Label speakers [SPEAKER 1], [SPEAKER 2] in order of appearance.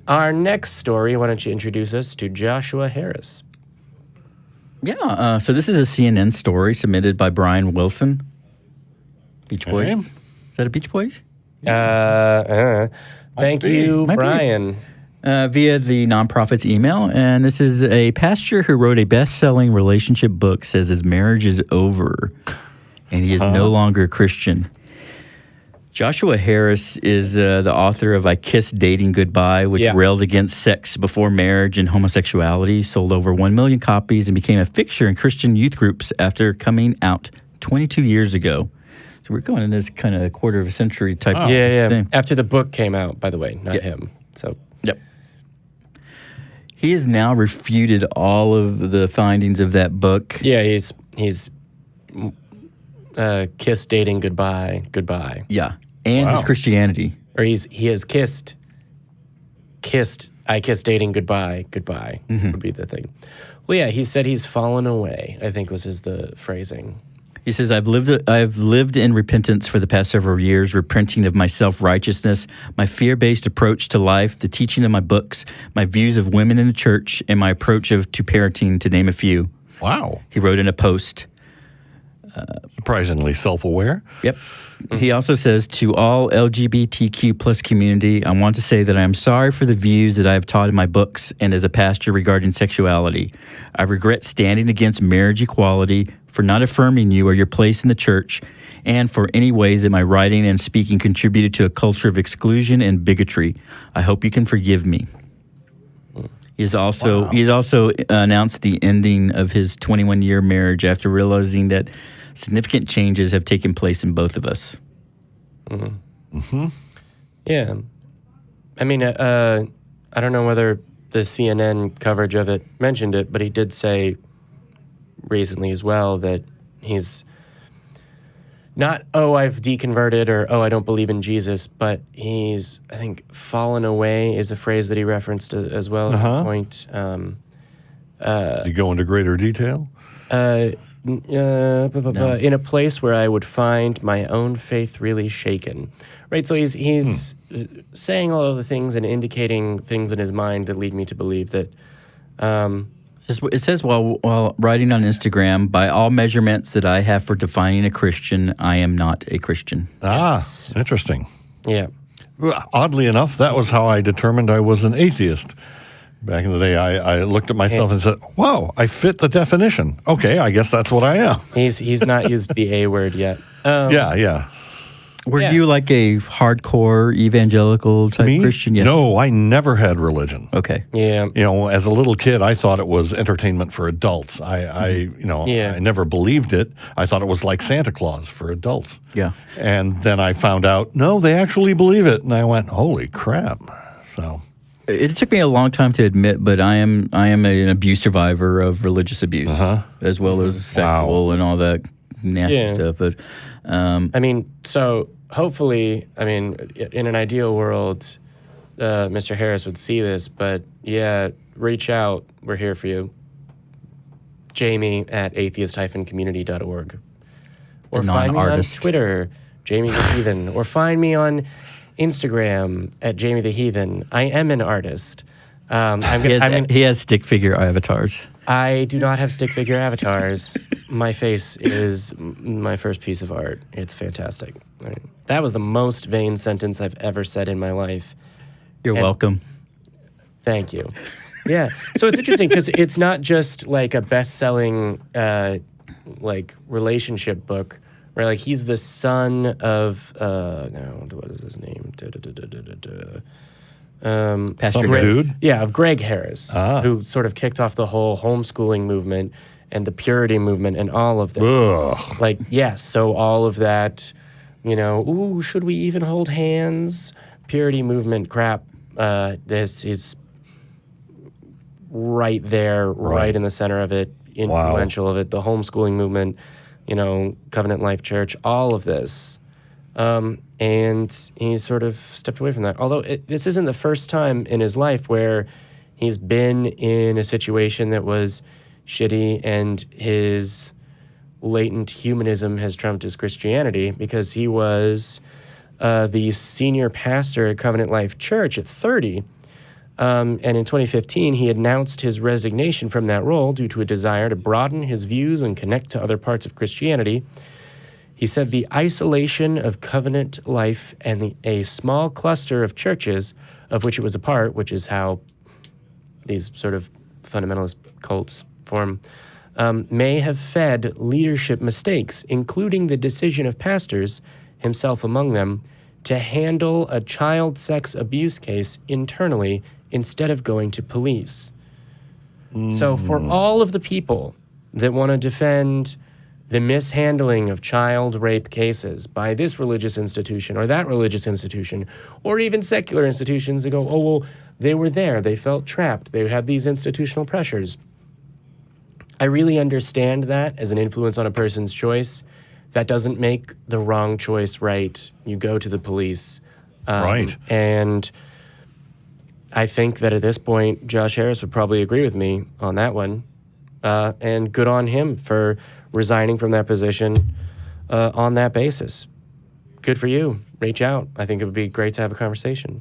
[SPEAKER 1] our next story, why don't you introduce us to Joshua Harris?
[SPEAKER 2] Yeah, so this is a CNN story submitted by Brian Wilson. Beach Boys.
[SPEAKER 3] Okay.
[SPEAKER 2] Is that a Beach Boys?
[SPEAKER 1] Thank you,
[SPEAKER 2] Might be.
[SPEAKER 1] Brian.
[SPEAKER 2] Via the NonProphets email. And this is a pastor who wrote a best-selling relationship book, says his marriage is over and he is no longer a Christian. Joshua Harris is the author of I Kissed Dating Goodbye, which railed against sex before marriage and homosexuality, sold over 1 million copies, and became a fixture in Christian youth groups after coming out 22 years ago. So we're going in this kind of quarter of a century type thing.
[SPEAKER 1] After the book came out, by the way, not him. So,
[SPEAKER 2] he has now refuted all of the findings of that book.
[SPEAKER 1] yeah, he's kissed dating goodbye.
[SPEAKER 2] Yeah, and his Christianity.
[SPEAKER 1] Or he has kissed I kissed dating goodbye would be the thing. Well, yeah, he said he's fallen away, I think was the phrasing.
[SPEAKER 2] He says, I've lived in repentance for the past several years, repenting of my self-righteousness, my fear-based approach to life, the teaching of my books, my views of women in the church, and my approach to parenting, to name a few.
[SPEAKER 3] Wow.
[SPEAKER 2] He wrote in a post.
[SPEAKER 3] Surprisingly self-aware.
[SPEAKER 2] Yep. He also says, to all LGBTQ plus community, I want to say that I am sorry for the views that I have taught in my books and as a pastor regarding sexuality. I regret standing against marriage equality, for not affirming you or your place in the church, and for any ways that my writing and speaking contributed to a culture of exclusion and bigotry. I hope you can forgive me. He's also announced the ending of his 21-year marriage after realizing that significant changes have taken place in both of us.
[SPEAKER 1] Yeah. I mean, I don't know whether the CNN coverage of it mentioned it, but he did say recently as well that he's not, I've deconverted or, I don't believe in Jesus, but he's, I think, fallen away is a phrase that he referenced as well at one point.
[SPEAKER 3] Does he go into greater detail?
[SPEAKER 1] In a place where I would find my own faith really shaken. Right, so he's saying all of the things and indicating things in his mind that lead me to believe that
[SPEAKER 2] it says while writing on Instagram, by all measurements that I have for defining a Christian, I am not a Christian.
[SPEAKER 3] Interesting.
[SPEAKER 1] Yeah.
[SPEAKER 3] Well, oddly enough, that was how I determined I was an atheist. Back in the day, I looked at myself and said, wow, I fit the definition. Okay, I guess that's what I am.
[SPEAKER 1] He's not used the A word yet.
[SPEAKER 3] Yeah.
[SPEAKER 2] Were you like a hardcore evangelical type Christian? Yes.
[SPEAKER 3] No, I never had religion.
[SPEAKER 2] Okay.
[SPEAKER 1] Yeah.
[SPEAKER 3] You know, as a little kid, I thought it was entertainment for adults. I never believed it. I thought it was like Santa Claus for adults.
[SPEAKER 2] Yeah.
[SPEAKER 3] And then I found out, no, they actually believe it. And I went, holy crap. So
[SPEAKER 2] it took me a long time to admit, but I am an abuse survivor of religious abuse, as well as sexual and all that nasty stuff. But
[SPEAKER 1] I mean, so hopefully, in an ideal world, Mr. Harris would see this, but reach out. We're here for you. Jamie at atheist-community.org. Or find me on Twitter, Jamie the Heathen. Or find me on Instagram at Jamie the Heathen. I am an artist.
[SPEAKER 2] He has stick figure avatars.
[SPEAKER 1] I do not have stick figure avatars. My face is my first piece of art. It's fantastic. That was the most vain sentence I've ever said in my life.
[SPEAKER 2] You're welcome.
[SPEAKER 1] Thank you. Yeah. So it's interesting because it's not just like a best-selling relationship book, right? Like he's the son of what is his name?
[SPEAKER 2] Pastor
[SPEAKER 1] Greg, of Greg Harris, who sort of kicked off the whole homeschooling movement and the purity movement and all of this.
[SPEAKER 3] Ugh.
[SPEAKER 1] So all of that, should we even hold hands? Purity movement crap. This is right there, right in the center of it, influential of it, the homeschooling movement, Covenant Life Church, all of this. And he sort of stepped away from that. Although this isn't the first time in his life where he's been in a situation that was shitty and his latent humanism has trumped his Christianity, because he was the senior pastor at Covenant Life Church at 30 And in 2015, he announced his resignation from that role due to a desire to broaden his views and connect to other parts of Christianity. He said the isolation of covenant life and a small cluster of churches of which it was a part, which is how these sort of fundamentalist cults form, may have fed leadership mistakes, including the decision of pastors, himself among them, to handle a child sex abuse case internally instead of going to police. So for all of the people that want to defend the mishandling of child rape cases by this religious institution or that religious institution, or even secular institutions that go, oh, well, they were there, they felt trapped, they had these institutional pressures. I really understand that as an influence on a person's choice. That doesn't make the wrong choice right. You go to the police.
[SPEAKER 3] Right.
[SPEAKER 1] And I think that at this point, Josh Harris would probably agree with me on that one. And good on him for resigning from that position on that basis. Good for you. Reach out. I think it would be great to have a conversation.